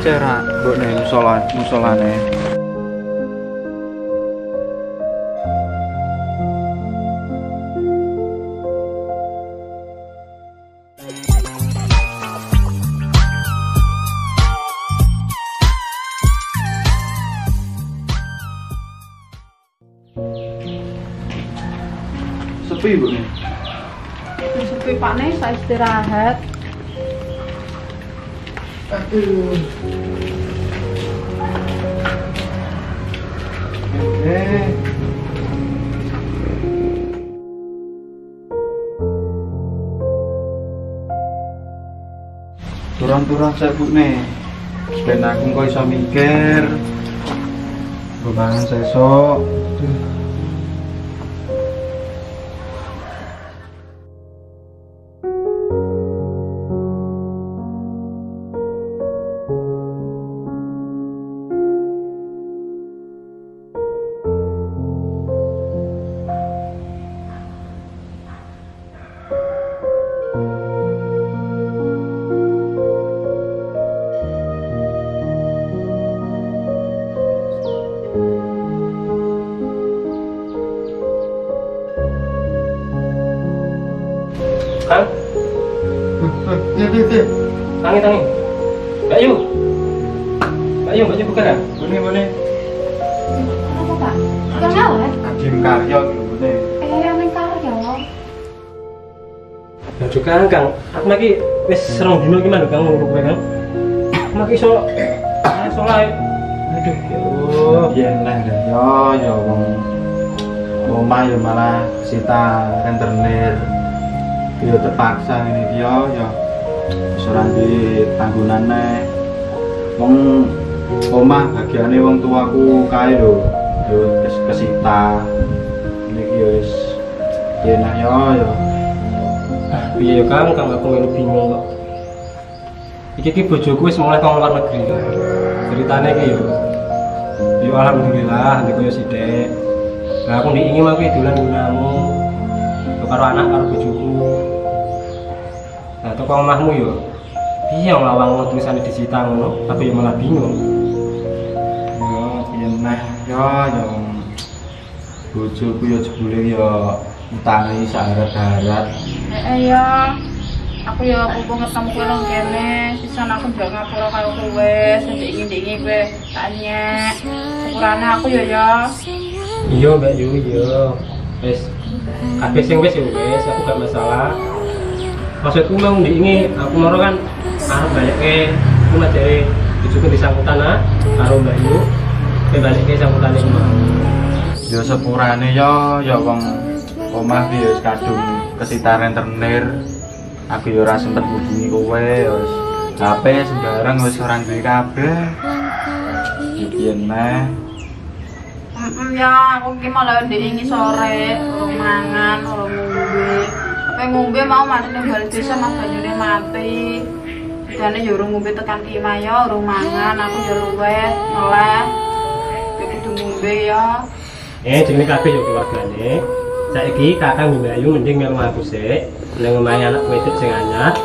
cerak mbok ning musolane. Sepi Bu nih. Sepi Pak nih, saya istirahat. Aduh. Turun-turun saya Bu nih. Ben aku kok iso mikir. Bebangan sesok. Kang? Iya. Tangi. Mbak Yu, bukan ya? Boleh. Apa Pak? Gak ngalah? Adim karya gitu boleh. Yang karya. Ya juga Kang, aku lagi wis serong dino gimana Kang nguruk kowe Kang? Maki iso soleh. Aduh, ya Allah. Iya lah ya wong omah ya malah sita rentenir. Ya terpaksa ini dia ya ora duwe tanggunane. Wong omah bagiane wong tuaku kae lho. Yo wis kesita. Niki ya wis enak ya. Piye ya Kang, aku ngene bingung kok. Iki bojoku wis mulai kang luar negeri Kang. Ceritane iki yo alhamdulillah ndek koyo sithik. Lah aku ndek ingin mangke dolan gunamu. Karo anak karo bojoku. Nah, toko omahmu yo. Piye nglawang tulisane disita ngono? Aku yo malah bingung. Yo enak ya bojoku ya jebule ya utangi saharat-harat. Ya. Aku ya mumpung ketemu kowe nang kene, sisan aku ndak ngapura karo kowe, sendiki-ndiki kowe tanya. Sepurane aku ya. Iya Mbak Yu, iya. Wis kabeh sing wis aku gak masalah. Maksudku mau ndingi aku moro kan arep balike cuma jare bojoku disangkutan karo Mbak Yu. Balike sangkutane mau. Ya sepurane ya wong omah ki wis kadung kesita rentenir. Aku ya ora sempet hubungi kowe ya wis HP sembarang wis ora duwe kabeh. Iki neh. Ya, aku ki malah ndingi sore, urung mangan, urung ngombe. Apa ngombe mau mati ning bal desa mas banyune mati. Jane yo urung ngombe tekan Kima ya, urung mangan, aku yo luwes, meleh. Yo kudu ngombe ya. Jenenge kabeh yo keluargane. Saiki Kakang Mbak Ayu mending melu aku sik, nang omahe anak wedok sing anyar.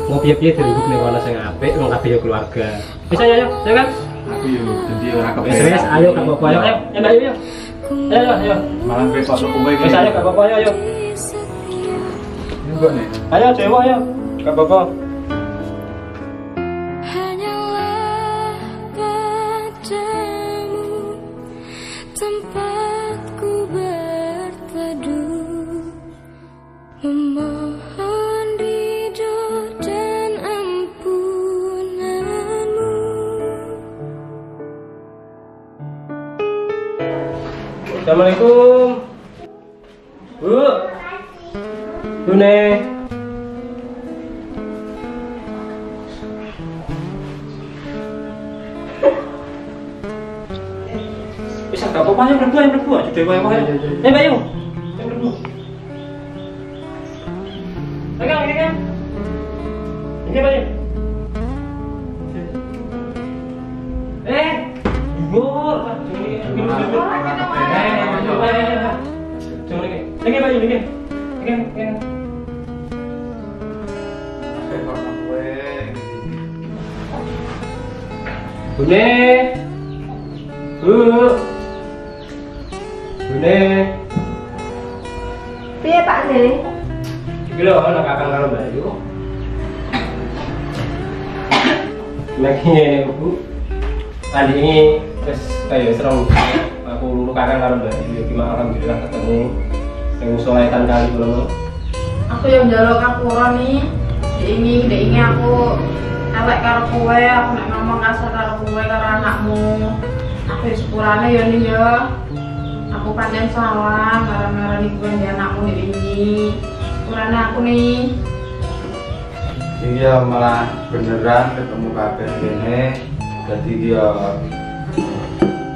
Mau piye-piye dirunduk ning kono sing apik, wong kabeh yo keluarga. Wis ayo, kan? Aku yo dadi ora Wis kepen. ayo gak apa-apa ayo. Mbak Ayu. Ayo. Malah repot kowe iki. Wis ayo gak apa-apa ayo. Enggak nih. Ayo cewek ayo. Gak apa-apa. Hanyalah padamu tempatku berteduh, memohon ridho dan ampunanmu. Assalamualaikum. Bu. Bune. Bisa gak apa-apa yang berdua aja deh koyo koyo. Mbak Yu. Yang berdua. Pegang ini kan. Ini Mbak Yu. Bu. Ini Mbak Yu, ini. Bune. Bu. Bune. Piye Pak Ne? Iki lho ana kakang karo Mbak Ayu. Lagi ngene Bu. Tadi ini wis kaya serong aku luru kakang karo Mbak Ayu iki mak alhamdulillah ketemu sing usoletan kali ngono. Aku yang njaluk ngapura nih. Diingi aku elek karo kowe, aku nek ngomong kasar karo kowe karo anakmu. Aku ya sepurane ya nih ya. Aku pancen salah ngarang-ngarani kowe ndek anakmu ini. Sepurane aku nih. Iya malah beneran ketemu kabeh kene. Dadi dia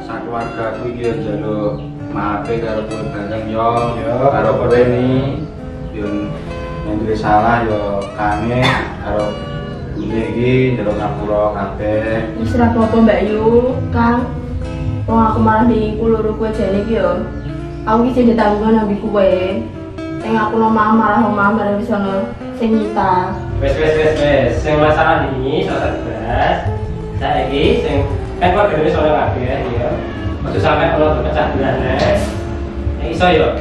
sakeluarga aku iki yo njaluk maafe karo kowe bareng yo karo kowe ni. Yo nek duwe salah yo kange karo bune iki njaluk ngapura kabeh. Wis ra apa-apa Mbak Yu, Kang. Wong aku malah diiku loro kowe jane iki yo. Aku iki sing ditanggungan ambi kowe. Sing aku nomah malah omah malah wis ana sing nyita. Wes. Sing masalah ini salah dibahas. Saiki sing kan kok gede sono kabeh ya. Aja sampe ono pecah belane. Nek iso yo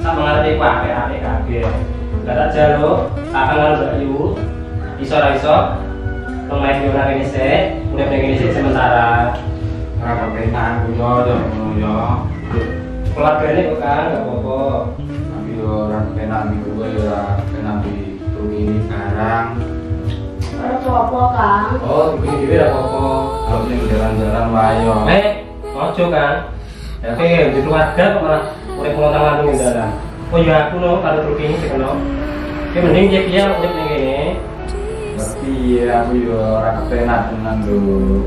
sak mengerti ku apik-apik kabeh. Lah tak jalo akan karo Mbak Yu. Iso ra iso pemain yo nang ngene sik, nek ning ngene sik sementara. Ora kepenak aku yo ngono yo. Keluargane kok kan enggak apa-apa. Tapi yo ora kepenak iki kowe yo ora kepenak di ini barang. Ora apa-apa, Kang. Oh, iki dhewe ra apa-apa. Kalau ning jalan-jalan wae yo. Ojo kan. Ya oke, di keluarga kok malah urip ngelotang lantung ning dalan. Oh ya aku no karo truk ini sik kena. Ki mending piye urip ning kene. Tapi aku yo ora kepenak tenan lho.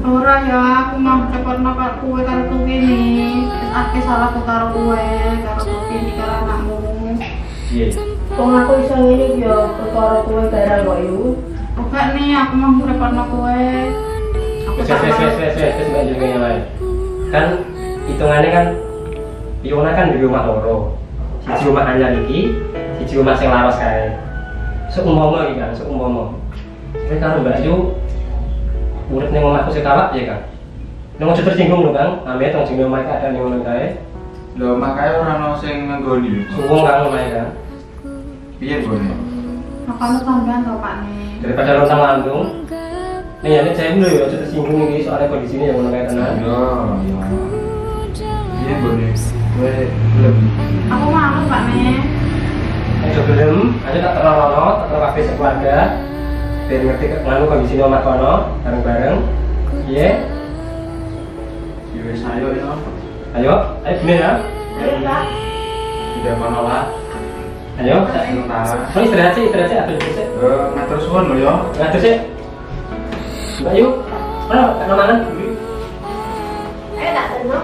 Ora ya, aku mau repotno karo kowe karo truk ini. Wis akeh salahku karo kowe, karo truk ini karo anakmu. Piye? Wong aku iso ngene iki yo perkara kowe barang kok Yu. Oke nih, aku mau repotno kowe. Aku Wes mbak jenenge wae. Kan hitungannya kan Iona kan di rumah loro. Siji rumah anyar iki, siji rumah sing lawas kae. Seumpama iki kan, seumpama. Kowe karo Mbak Yu urip ning omahku sing kawak ya kan. Nek ojo tersinggung lho Kang, amit wong sing omah ada ning ngono kae. Lho makanya ora ono sing ngenggoni. Suwung Kang omahe kan. Piye bone? Makanya sampean tau Pak nih. Daripada lontang lantung. Nih ya nek saya dulu ya ojo tersinggung iki soalnya kondisinya yang ngono kae tenan. Yo. Piye bone? Kowe gelem. Aku mau Pak nih. Ayo gelem, ayo tak terorono, tak teror kabeh sekeluarga. Biar ngerti nganu kondisi omah kono bareng-bareng. Iya. Ya wis ayo yo. Ayo gini ya. Ayo, Kak. Tidak kono lah. Ayo. Sementara. Oh istirahat sih atur sih. Ngatur suwun lho yo. Ngatur sih. Mbak Yu, mana mangan? Ayo tak terno.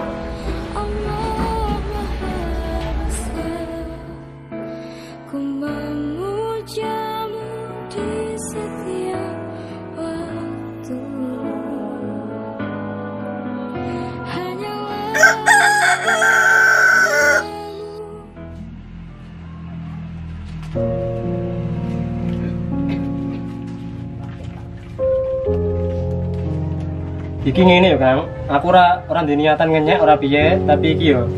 Ku memujamu di setiap waktu. Hanyalah Iki ngene yo Kang, aku ora ndek niatan ngenyek ora piye, tapi iki yo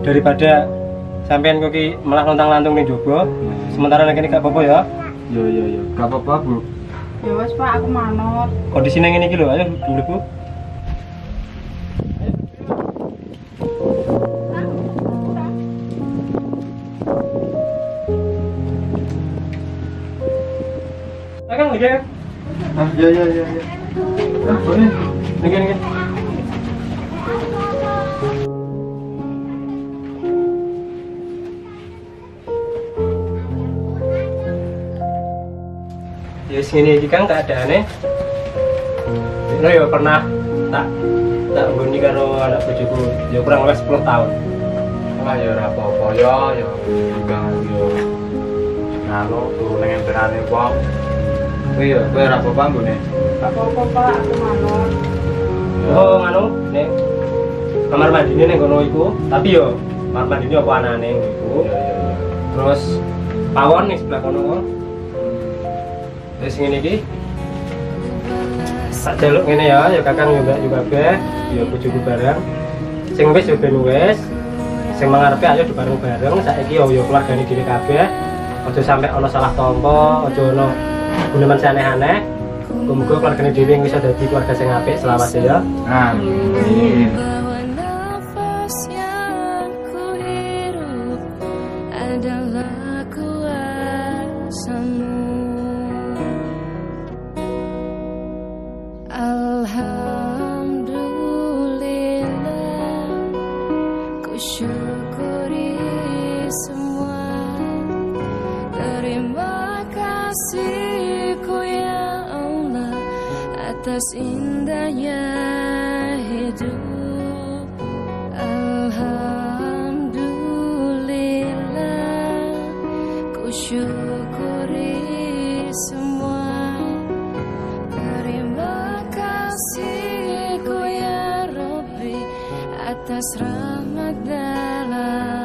daripada sampean kok iki malah lontang-lantung ning jaba, sementara nek kene gak apa-apa ya. Yo. Gak apa-apa, Bu. Ya wes Pak, aku manut. Kondisine ngene iki lho, ayo mlebu. Kang, iki. Ah, ya. Ah, bone. Niki. Ya sini iki Kang keadaane. Dino ya pernah tak nggoni karo anak bojoku ya kurang lebih 10 tahun. Wah, ya ora apa-apa yo. Juga yo. Nganu tuh ning emberane wong. Kowe ora apa-apa nggone. Gak apa-apa Pak, aku manut. Oh nganu nek kamar mandine ning kono iku, tapi yo kamar mandine apa anane iku. Ya. Terus pawon ning sebelah kono kok. Terus ngene iki. Tak jaluk ngene ya Kakang juga kabeh, ya bojoku bareng. Sing wis yo ben wis. Sing mangarepe ayo bareng-bareng saiki yo keluargane dhewe kabeh. Aja sampe ana salah tampa, aja ana guneman aneh-aneh. Muga-muga keluargane dhewe iso dadi keluarga sing apik selawase ya. Amin. Bahwa nafas yang ku hirup adalah kuasamu. Alhamdulillah, ku syukuri semua. Terima kasihku ya Allah atas indahnya hidup. Alhamdulillah, ku syukuri semua. Terima kasihku ya Rabbi atas rahmat dalam